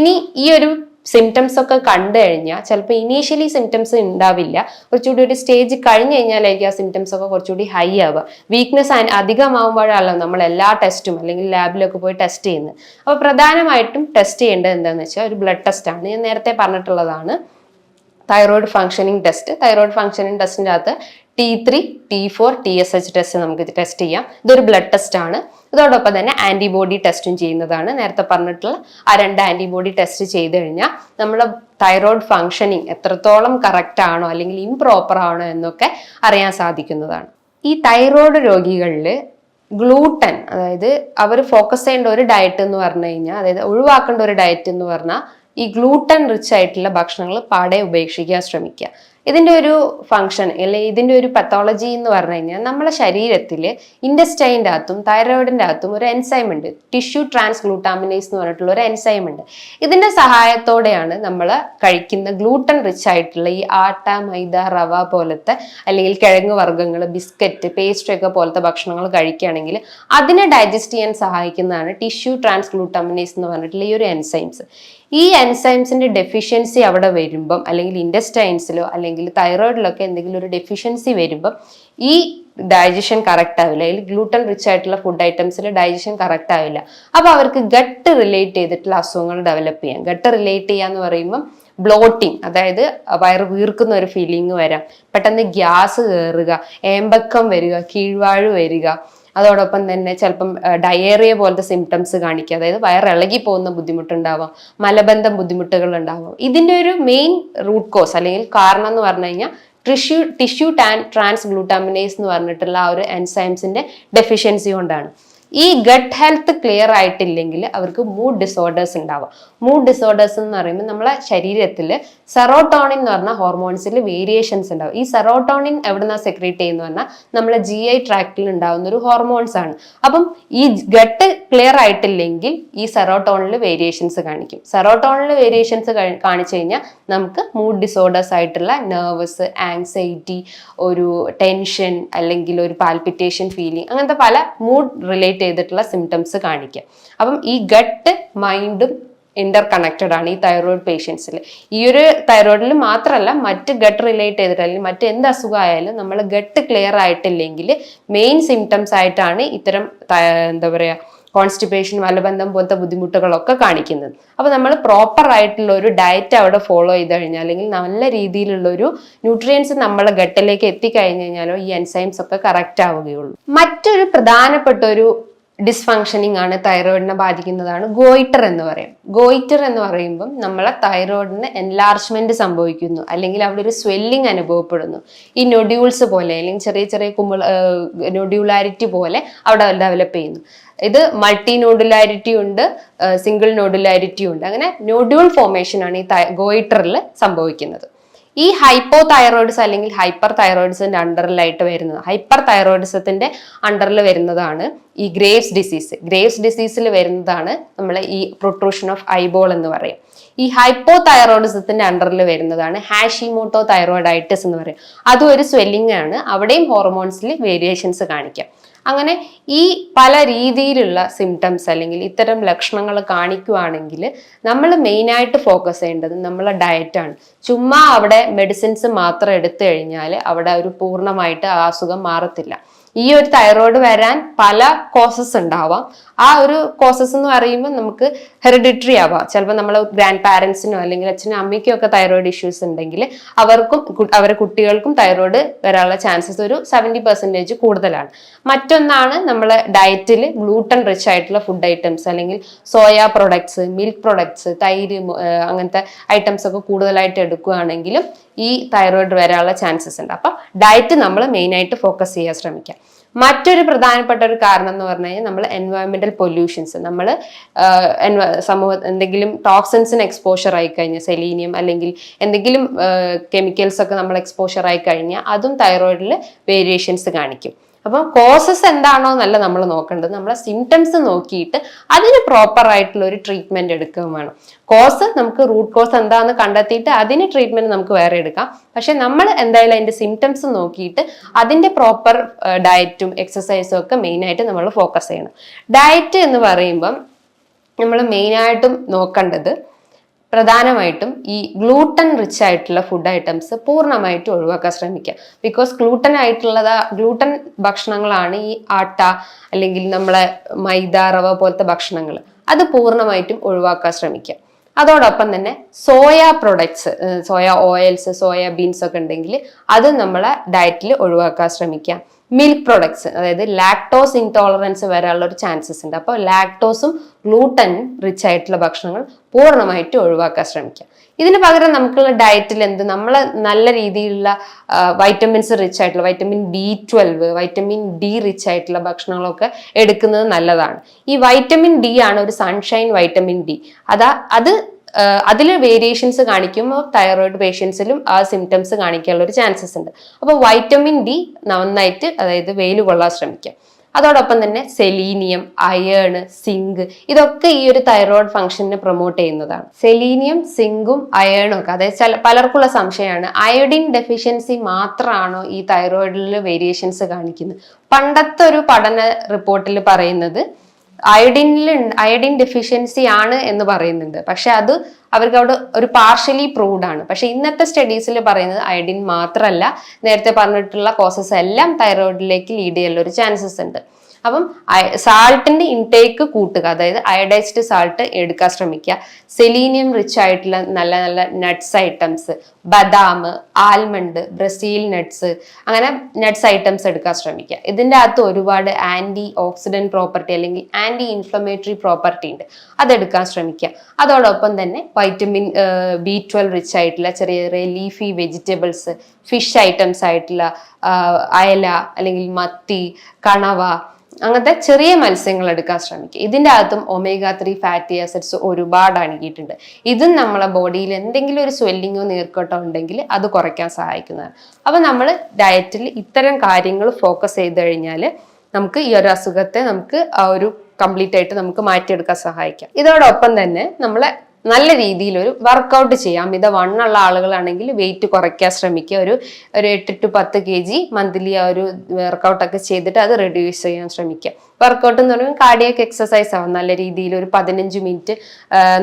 ഇനി ഈ ഒരു സിംറ്റംസ് ഒക്കെ കണ്ടു കഴിഞ്ഞാൽ ചിലപ്പോൾ ഇനീഷ്യലി സിംറ്റംസ് ഉണ്ടാവില്ല, കുറച്ചുകൂടി ഒരു സ്റ്റേജ് കഴിഞ്ഞ് കഴിഞ്ഞാലായിരിക്കും ആ സിംറ്റംസ് ഒക്കെ കുറച്ചുകൂടി ഹൈ ആവുക. വീക്ക്നെസ് അധികമാകുമ്പോഴാണല്ലോ നമ്മൾ എല്ലാ ടെസ്റ്റും അല്ലെങ്കിൽ ലാബിലൊക്കെ പോയി ടെസ്റ്റ് ചെയ്യുന്നത്. അപ്പോൾ പ്രധാനമായിട്ടും ടെസ്റ്റ് ചെയ്യേണ്ടത് എന്താണെന്ന് വെച്ചാൽ ഒരു ബ്ലഡ് ടെസ്റ്റ് ആണ്. ഞാൻ നേരത്തെ പറഞ്ഞിട്ടുള്ളതാണ് thyroid functioning test. Thyroid functioning ടെസ്റ്റിൻ്റെ അകത്ത് T3, T4, TSH ടെസ്റ്റ് നമുക്ക് ടെസ്റ്റ് ചെയ്യാം. ഇതൊരു ബ്ലഡ് ടെസ്റ്റ് ആണ്. ഇതോടൊപ്പം തന്നെ ആന്റിബോഡി ടെസ്റ്റും ചെയ്യുന്നതാണ്. നേരത്തെ പറഞ്ഞിട്ടുള്ള ആ 2 ആന്റിബോഡി ടെസ്റ്റ് ചെയ്ത് കഴിഞ്ഞാൽ നമ്മുടെ തൈറോയ്ഡ് ഫങ്ഷനിങ് എത്രത്തോളം കറക്റ്റ് ആണോ അല്ലെങ്കിൽ ഇംപ്രോപ്പർ ആണോ എന്നൊക്കെ അറിയാൻ സാധിക്കുന്നതാണ്. ഈ തൈറോയ്ഡ് രോഗികളിൽ ഗ്ലൂട്ടൻ, അതായത് അവർ ഫോക്കസ് ചെയ്യേണ്ട ഒരു ഡയറ്റ് എന്ന് പറഞ്ഞു കഴിഞ്ഞാൽ, അതായത് ഒഴിവാക്കേണ്ട ഒരു ഡയറ്റ് എന്ന് പറഞ്ഞാൽ ഈ ഗ്ലൂട്ടൻ റിച്ച് ആയിട്ടുള്ള ഭക്ഷണങ്ങൾ പാടെ ഉപേക്ഷിക്കാൻ ശ്രമിക്കുക. ഇതിന്റെ ഒരു ഫംഗ്ഷൻ അല്ലെങ്കിൽ ഇതിന്റെ ഒരു പത്തോളജി എന്ന് പറഞ്ഞു കഴിഞ്ഞാൽ, നമ്മളെ ശരീരത്തിൽ ഇൻഡസ്റ്റൈൻ്റെ അകത്തും തൈറോയിഡിന്റെ അകത്തും ഒരു എൻസൈം ഉണ്ട്, ടിഷ്യൂ ട്രാൻസ് ഗ്ലൂട്ടാമിനേസ് എന്ന് പറഞ്ഞിട്ടുള്ള ഒരു എൻസൈം ഉണ്ട്. ഇതിന്റെ സഹായത്തോടെയാണ് നമ്മൾ കഴിക്കുന്ന ഗ്ലൂട്ടൻ റിച്ച് ആയിട്ടുള്ള ഈ ആട്ട, മൈദ, റവ പോലത്തെ അല്ലെങ്കിൽ കിഴങ്ങ് വർഗ്ഗങ്ങൾ, ബിസ്ക്കറ്റ്, പേസ്ട്രി ഒക്കെ പോലത്തെ ഭക്ഷണങ്ങൾ കഴിക്കുകയാണെങ്കിൽ അതിനെ ഡൈജസ്റ്റ് ചെയ്യാൻ സഹായിക്കുന്നതാണ് ടിഷ്യൂ ട്രാൻസ് ഗ്ലൂട്ടാമിനേസ് എന്ന് പറഞ്ഞിട്ടുള്ള ഈ ഒരു എൻസൈംസ്. ഈ എൻസൈംസിന്റെ ഡെഫിഷ്യൻസി അവിടെ വരുമ്പം, അല്ലെങ്കിൽ ഇൻഡസ്റ്റൈൻസിലോ അല്ലെങ്കിൽ തൈറോയിഡിലൊക്കെ എന്തെങ്കിലും ഒരു ഡെഫിഷ്യൻസി വരുമ്പം ഈ ഡൈജഷൻ കറക്റ്റ് ആവില്ല, അല്ലെങ്കിൽ ഗ്ലൂട്ടൻ റിച്ച് ആയിട്ടുള്ള ഫുഡ് ഐറ്റംസിൽ ഡൈജഷൻ കറക്റ്റ് ആവില്ല. അപ്പോൾ അവർക്ക് ഗട്ട് റിലേറ്റ് ചെയ്തിട്ടുള്ള അസുഖങ്ങൾ ഡെവലപ്പ് ചെയ്യാം. ഗട്ട് റിലേറ്റ് ചെയ്യാന്ന് പറയുമ്പം ബ്ലോട്ടിങ്, അതായത് വയറ് വീർക്കുന്ന ഒരു ഫീലിംഗ് വരാം, പെട്ടെന്ന് ഗ്യാസ് കയറുക, ഏമ്പക്കം വരിക, കീഴ്വാഴ് വരിക, അതോടൊപ്പം തന്നെ ചിലപ്പം ഡയേറിയ പോലത്തെ സിംറ്റംസ് കാണിക്കുക, അതായത് വയറിളകി പോകുന്ന ബുദ്ധിമുട്ടുണ്ടാവാം, മലബന്ധം ബുദ്ധിമുട്ടുകൾ ഉണ്ടാവാം. ഇതിന്റെ ഒരു മെയിൻ റൂട്ട് കോസ് അല്ലെങ്കിൽ കാരണം എന്ന് പറഞ്ഞു കഴിഞ്ഞാൽ ടിഷ്യൂ ട്രാൻസ് ഗ്ലൂട്ടാമിനേസ് എന്ന് പറഞ്ഞിട്ടുള്ള ആ ഒരു എൻസൈംസിന്റെ ഡെഫിഷ്യൻസി കൊണ്ടാണ്. ഈ ഗട്ട് ഹെൽത്ത് ക്ലിയർ ആയിട്ടില്ലെങ്കിൽ അവർക്ക് മൂഡ് ഡിസോർഡേഴ്സ് ഉണ്ടാവാം. മൂഡ് ഡിസോർഡേഴ്സ് എന്ന് പറയുമ്പോൾ നമ്മളെ ശരീരത്തിൽ സെറോട്ടോണിൻ എന്ന് പറഞ്ഞ ഹോർമോൺസിൽ വേരിയേഷൻസ് ഉണ്ടാവും. ഈ സെറോട്ടോണിൻ എവിടുന്ന സെക്രീറ്റ് ചെയ്യുന്ന പറഞ്ഞാൽ നമ്മളെ GI ട്രാക്റ്റിൽ ഉണ്ടാവുന്ന ഒരു ഹോർമോൺസ് ആണ്. അപ്പം ഈ ഗട്ട് ക്ലിയർ ആയിട്ടില്ലെങ്കിൽ ഈ സെറോട്ടോണിൽ വേരിയേഷൻസ് കാണിക്കും. സെറോട്ടോണിൽ വേരിയേഷൻസ് കാണിച്ചു കഴിഞ്ഞാൽ നമുക്ക് മൂഡ് ഡിസോർഡേഴ്സ് ആയിട്ടുള്ള നെർവസ്, ആങ്സൈറ്റി, ഒരു ടെൻഷൻ അല്ലെങ്കിൽ ഒരു പാൽപിറ്റേഷൻ ഫീലിംഗ്, അങ്ങനത്തെ പല മൂഡ് റിലേറ്റ് ചെയ്തിട്ടുള്ള സിംറ്റംസ് കാണിക്കുക. അപ്പം ഈ ഗട്ട് മൈൻഡും ഇന്റർ കണക്റ്റഡ് ആണ് ഈ തൈറോയിഡ് പേഷ്യൻസിൽ. ഈ ഒരു തൈറോയിഡിൽ മാത്രമല്ല, മറ്റ് ഗട്ട് റിലേറ്റ് ചെയ്തിട്ട് അല്ലെങ്കിൽ മറ്റ് എന്ത് അസുഖമായാലും നമ്മൾ ഗട്ട് ക്ലിയർ ആയിട്ടില്ലെങ്കിൽ മെയിൻ സിംറ്റംസ് ആയിട്ടാണ് ഇത്തരം എന്താ പറയുക കോൺസ്റ്റിപ്പേഷൻ, മലബന്ധം പോലത്തെ ബുദ്ധിമുട്ടുകളൊക്കെ കാണിക്കുന്നത്. അപ്പോൾ നമ്മൾ പ്രോപ്പർ ആയിട്ടുള്ള ഒരു ഡയറ്റ് അവിടെ ഫോളോ ചെയ്ത് കഴിഞ്ഞാൽ, അല്ലെങ്കിൽ നല്ല രീതിയിലുള്ള ഒരു ന്യൂട്രിയൻസ് നമ്മളെ ഗട്ടിലേക്ക് എത്തിക്കഴിഞ്ഞു കഴിഞ്ഞാലോ ഈ എൻസൈംസ് ഒക്കെ കറക്റ്റ് ആവുകയുള്ളൂ. മറ്റൊരു പ്രധാനപ്പെട്ട ഒരു ഡിസ്ഫങ്ഷനിങ് ആണ് തൈറോയിഡിനെ ബാധിക്കുന്നതാണ് ഗോയിറ്റർ എന്ന് പറയും. ഗോയിറ്റർ എന്ന് പറയുമ്പം നമ്മളെ തൈറോയിഡിന് എൻലാർജ്മെന്റ് സംഭവിക്കുന്നു, അല്ലെങ്കിൽ അവിടെ ഒരു സ്വെല്ലിംഗ് അനുഭവപ്പെടുന്നു. ഈ നൊഡ്യൂൾസ് പോലെ അല്ലെങ്കിൽ ചെറിയ ചെറിയ നൊഡ്യൂലാരിറ്റി പോലെ അവിടെ ഡെവലപ്പ് ചെയ്യുന്നു. ഇത് മൾട്ടി നോഡുലാരിറ്റി ഉണ്ട്, സിംഗിൾ നോഡുലാരിറ്റി ഉണ്ട്. അങ്ങനെ നോഡ്യൂൾ ഫോർമേഷൻ ആണ് ഈ ഗോയിറ്ററിൽ സംഭവിക്കുന്നത്. ഈ ഹൈപ്പോ തൈറോയിഡ്സ് അല്ലെങ്കിൽ ഹൈപ്പർ തൈറോയിഡ്സിന്റെ അണ്ടറിലായിട്ട് വരുന്നത്, ഹൈപ്പർ തൈറോയിഡിസത്തിന്റെ അണ്ടറിൽ വരുന്നതാണ് ഈ ഗ്രേവ്സ് ഡിസീസ്. ഗ്രേവ്സ് ഡിസീസിൽ വരുന്നതാണ് നമ്മൾ ഈ പ്രൊട്രൂഷൻ ഓഫ് ഐബോൾ എന്ന് പറയും. ഈ ഹൈപ്പോ തൈറോയിഡിസത്തിന്റെ അണ്ടറിൽ വരുന്നതാണ് ഹാഷിമോട്ടോ തൈറോയിഡൈറ്റിസ് എന്ന് പറയും. അതും ഒരു സ്വെല്ലിംഗ് ആണ്, അവിടെയും ഹോർമോൺസിൽ വേരിയേഷൻസ് കാണിക്കാം. അങ്ങനെ ഈ പല രീതിയിലുള്ള സിംറ്റംസ് അല്ലെങ്കിൽ ഇത്തരം ലക്ഷണങ്ങൾ കാണിക്കുകയാണെങ്കിൽ നമ്മൾ മെയിനായിട്ട് ഫോക്കസ് ചെയ്യേണ്ടത് നമ്മളെ ഡയറ്റാണ്. ചുമ്മാ അവിടെ മെഡിസിൻസ് മാത്രം എടുത്തു കഴിഞ്ഞാൽ അവിടെ ഒരു പൂർണ്ണമായിട്ട് ആ അസുഖം മാറത്തില്ല. ഈ ഒരു തൈറോയ്ഡ് വരാൻ പല കോസസ് ഉണ്ടാവാം. ആ ഒരു കോസസ് എന്ന് പറയുമ്പോൾ നമുക്ക് ഹെറിഡിറ്ററി ആവാം. ചിലപ്പോൾ നമ്മളെ ഗ്രാൻഡ് പാരൻസിനോ അല്ലെങ്കിൽ അച്ഛനും അമ്മയ്ക്കും ഒക്കെ തൈറോയ്ഡ് ഇഷ്യൂസ് ഉണ്ടെങ്കിൽ അവർക്കും അവരുടെ കുട്ടികൾക്കും തൈറോയ്ഡ് വരാനുള്ള ചാൻസസ് ഒരു 70% കൂടുതലാണ്. മറ്റൊന്നാണ് നമ്മളെ ഡയറ്റിൽ ഗ്ലൂട്ടൻ റിച്ച് ആയിട്ടുള്ള ഫുഡ് ഐറ്റംസ് അല്ലെങ്കിൽ സോയ പ്രൊഡക്ട്സ്, മിൽക്ക് പ്രൊഡക്ട്സ്, തൈര് അങ്ങനത്തെ ഐറ്റംസ് ഒക്കെ കൂടുതലായിട്ട് എടുക്കുകയാണെങ്കിലും ഈ തൈറോയ്ഡ് വരാനുള്ള ചാൻസസ് ഉണ്ട്. അപ്പം ഡയറ്റ് നമ്മൾ മെയിനായിട്ട് ഫോക്കസ് ചെയ്യാൻ ശ്രമിക്കാം. മറ്റൊരു പ്രധാനപ്പെട്ട ഒരു കാരണം എന്ന് പറഞ്ഞു കഴിഞ്ഞാൽ നമ്മൾ എൻവയോൺമെന്റൽ പൊല്യൂഷൻസ്, നമ്മൾ എന്തെങ്കിലും ടോക്സിൻസിന് എക്സ്പോഷർ ആയി കഴിഞ്ഞാൽ, സെലീനിയം അല്ലെങ്കിൽ എന്തെങ്കിലും കെമിക്കൽസ് ഒക്കെ നമ്മൾ എക്സ്പോഷർ ആയി കഴിഞ്ഞാൽ അതും തൈറോയിഡിൽ വേരിയേഷൻസ് കാണിക്കും. അപ്പം കോസസ് എന്താണോ എന്നല്ല നമ്മൾ നോക്കേണ്ടത്, നമ്മളെ സിംറ്റംസ് നോക്കിയിട്ട് അതിന് പ്രോപ്പർ ആയിട്ടുള്ള ഒരു ട്രീറ്റ്മെന്റ് എടുക്കുകയും വേണം. കോസ് നമുക്ക് റൂട്ട് കോസ് എന്താണെന്ന് കണ്ടെത്തിയിട്ട് അതിന് ട്രീറ്റ്മെന്റ് നമുക്ക് വേറെ എടുക്കാം. പക്ഷെ നമ്മൾ എന്തായാലും അതിന്റെ സിംറ്റംസ് നോക്കിയിട്ട് അതിന്റെ പ്രോപ്പർ ഡയറ്റും എക്സസൈസും ഒക്കെ മെയിനായിട്ട് നമ്മൾ ഫോക്കസ് ചെയ്യണം. ഡയറ്റ് എന്ന് പറയുമ്പം നമ്മൾ മെയിനായിട്ടും നോക്കേണ്ടത് പ്രധാനമായിട്ടും ഈ ഗ്ലൂട്ടൻ റിച്ച് ആയിട്ടുള്ള ഫുഡ് ഐറ്റംസ് പൂർണ്ണമായിട്ടും ഒഴിവാക്കാൻ ശ്രമിക്കുക. ബിക്കോസ് ഗ്ലൂട്ടൻ ഭക്ഷണങ്ങളാണ് ഈ ആട്ട അല്ലെങ്കിൽ നമ്മളെ മൈദ, റവ പോലത്തെ ഭക്ഷണങ്ങൾ. അത് പൂർണ്ണമായിട്ടും ഒഴിവാക്കാൻ ശ്രമിക്കുക. അതോടൊപ്പം തന്നെ soya products, soya oils, soya beans ഒക്കെ ഉണ്ടെങ്കിൽ അത് നമ്മളെ ഡയറ്റിൽ ഒഴിവാക്കാൻ ശ്രമിക്കാം. മിൽക്ക് പ്രൊഡക്ട്സ്, അതായത് ലാക്ടോസ് ഇൻടോളറൻസ് വരാനുള്ള ഒരു ചാൻസസ് ഉണ്ട്. അപ്പോൾ ലാക്ടോസും ഗ്ലൂട്ടനും റിച്ച് ആയിട്ടുള്ള ഭക്ഷണങ്ങൾ പൂർണ്ണമായിട്ട് ഒഴിവാക്കാൻ ശ്രമിക്കാം. ഇതിന് പകരം നമുക്കുള്ള ഡയറ്റിൽ നമ്മൾ നല്ല രീതിയിലുള്ള വൈറ്റമിൻസ് റിച്ച് ആയിട്ടുള്ള vitamin B12, vitamin D rich ആയിട്ടുള്ള ഭക്ഷണങ്ങളൊക്കെ എടുക്കുന്നത് നല്ലതാണ്. ഈ വൈറ്റമിൻ D ആണ് ഒരു സൺഷൈൻ വൈറ്റമിൻ D. അത് അതിൽ വേരിയേഷൻസ് കാണിക്കുമ്പോൾ തൈറോയിഡ് പേഷ്യൻസിലും ആ സിംറ്റംസ് കാണിക്കാനുള്ള ഒരു ചാൻസസ് ഉണ്ട്. അപ്പോൾ വൈറ്റമിൻ D നന്നായിട്ട്, അതായത് വെയിൽ കൊള്ളാൻ ശ്രമിക്കാം. അതോടൊപ്പം തന്നെ സെലീനിയം, അയേൺ, സിങ്ക് ഇതൊക്കെ ഈ ഒരു തൈറോയിഡ് ഫംഗ്ഷനെ പ്രൊമോട്ട് ചെയ്യുന്നതാണ്. സെലീനിയം, സിങ്കും അയേണും ഒക്കെ, അതായത് പലർക്കുള്ള സംശയമാണ് അയോഡിൻ ഡെഫിഷ്യൻസി മാത്രമാണോ ഈ തൈറോയിഡിൽ വേരിയേഷൻസ് കാണിക്കുന്നത്. പണ്ടത്തെ ഒരു പഠന റിപ്പോർട്ടിൽ പറയുന്നത് അയഡിൻ ഡെഫിഷ്യൻസി ആണ് എന്ന് പറയുന്നുണ്ട്. പക്ഷെ അത് അവർക്ക് അവിടെ ഒരു പാർഷ്യലി പ്രൂവ്ഡ് ആണ്. പക്ഷെ ഇന്നത്തെ സ്റ്റഡീസിൽ പറയുന്നത് അയഡിൻ മാത്രമല്ല, നേരത്തെ പറഞ്ഞിട്ടുള്ള കോസസ് എല്ലാം തൈറോയിഡിലേക്ക് ലീഡ് ചെയ്യാനുള്ള ഒരു ചാൻസസ് ഉണ്ട്. അപ്പം സാൾട്ടിന്റെ ഇൻടേക്ക് കൂട്ടുക, അതായത് അയഡൈസ്ഡ് സാൾട്ട് എടുക്കാൻ ശ്രമിക്കുക. സെലീനിയം റിച്ച് ആയിട്ടുള്ള നല്ല നല്ല നട്ട്സ് ഐറ്റംസ്, ബദാം, ആൽമണ്ട്, ബ്രസീൽ നട്ട്സ്, അങ്ങനെ നട്ട്സ് ഐറ്റംസ് എടുക്കാൻ ശ്രമിക്കുക. ഇതിൻ്റെ അകത്ത് ഒരുപാട് ആന്റി ഓക്സിഡന്റ് പ്രോപ്പർട്ടി അല്ലെങ്കിൽ ആന്റി ഇൻഫ്ലമേറ്ററി പ്രോപ്പർട്ടി ഉണ്ട്, അതെടുക്കാൻ ശ്രമിക്കുക. അതോടൊപ്പം തന്നെ വൈറ്റമിൻ B12 റിച്ച് ആയിട്ടുള്ള ചെറിയ ചെറിയ ലീഫി വെജിറ്റബിൾസ്, ഫിഷ് ഐറ്റംസ് ആയിട്ടുള്ള അയല അല്ലെങ്കിൽ മത്തി, കണവ, അങ്ങനത്തെ ചെറിയ മത്സ്യങ്ങൾ എടുക്കാൻ ശ്രമിക്കുക. ഇതിൻ്റെ അകത്തും omega-3 ഫാറ്റി ആസിഡ്സ് ഒരുപാട് അടങ്ങിയിട്ടുണ്ട്. ഇതും നമ്മളെ ബോഡിയിൽ എന്തെങ്കിലും ഒരു സ്വെല്ലിങ്ങോ നീർക്കെട്ടോ ഉണ്ടെങ്കിൽ അത് കുറയ്ക്കാൻ സഹായിക്കുന്നതാണ്. അപ്പം നമ്മൾ ഡയറ്റിൽ ഇത്തരം കാര്യങ്ങൾ ഫോക്കസ് ചെയ്ത് കഴിഞ്ഞാൽ നമുക്ക് ഈ ഒരു അസുഖത്തെ നമുക്ക് ആ ഒരു കംപ്ലീറ്റ് ആയിട്ട് നമുക്ക് മാറ്റിയെടുക്കാൻ സഹായിക്കാം. ഇതോടൊപ്പം തന്നെ നമ്മളെ നല്ല രീതിയിൽ ഒരു വർക്കൗട്ട് ചെയ്യാം. അമിത വണ്ണുള്ള ആളുകളാണെങ്കിൽ വെയിറ്റ് കുറയ്ക്കാൻ ശ്രമിക്കുക. ഒരു 8 to 10 kg മന്ത്ലി ആ ഒരു വർക്കൗട്ടൊക്കെ ചെയ്തിട്ട് അത് റെഡ്യൂസ് ചെയ്യാൻ ശ്രമിക്കുക. വർക്കൗട്ട് എന്ന് പറയുമ്പോൾ കാർഡിയക് എക്സസൈസ് ആവും. നല്ല രീതിയിൽ ഒരു 15 മിനിറ്റ്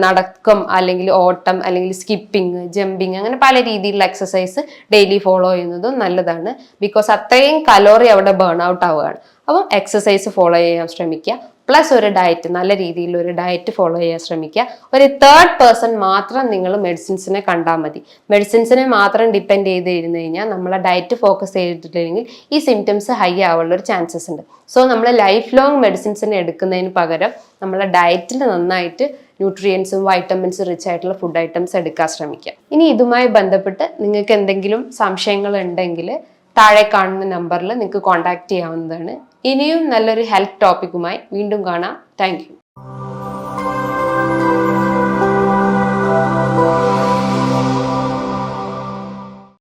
നടക്കം, അല്ലെങ്കിൽ ഓട്ടം, അല്ലെങ്കിൽ സ്കിപ്പിംഗ്, ജമ്പിങ്, അങ്ങനെ പല രീതിയിലുള്ള എക്സസൈസ് ഡെയിലി ഫോളോ ചെയ്യുന്നതും നല്ലതാണ്. ബിക്കോസ് അത്രയും കലോറി അവിടെ ബേൺ ഔട്ട് ആവുകയാണ്. അപ്പം എക്സസൈസ് ഫോളോ ചെയ്യാൻ ശ്രമിക്കുക. പ്ലസ് ഒരു ഡയറ്റ്, നല്ല രീതിയിൽ ഒരു ഡയറ്റ് ഫോളോ ചെയ്യാൻ ശ്രമിക്കുക. ഒരു തേർഡ് പേഴ്സൺ മാത്രം നിങ്ങൾ മെഡിസിൻസിനെ കണ്ടാൽ മതി. മെഡിസിൻസിനെ മാത്രം ഡിപ്പെൻഡ് ചെയ്തിരുന്നു കഴിഞ്ഞാൽ നമ്മളെ ഡയറ്റ് ഫോക്കസ് ചെയ്തിട്ടില്ലെങ്കിൽ ഈ സിംറ്റംസ് ഹൈ ആവാനുള്ള ഒരു ചാൻസസ് ഉണ്ട്. സോ നമ്മൾ ലൈഫ് ലോങ് മെഡിസിൻസിനെ എടുക്കുന്നതിന് പകരം നമ്മളെ ഡയറ്റിൽ നന്നായിട്ട് ന്യൂട്രിയൻസും വൈറ്റമിൻസും റിച്ച് ആയിട്ടുള്ള ഫുഡ് ഐറ്റംസ് എടുക്കാൻ ശ്രമിക്കുക. ഇനി ഇതുമായി ബന്ധപ്പെട്ട് നിങ്ങൾക്ക് എന്തെങ്കിലും സംശയങ്ങൾ ഉണ്ടെങ്കിൽ താഴെ കാണുന്ന നമ്പറിൽ നിങ്ങൾക്ക് കോൺടാക്ട് ചെയ്യാവുന്നതാണ്. ഇനിയും നല്ലൊരു ഹെൽത്ത് ടോപ്പിക്കുമായി വീണ്ടും കാണാം. Thank you.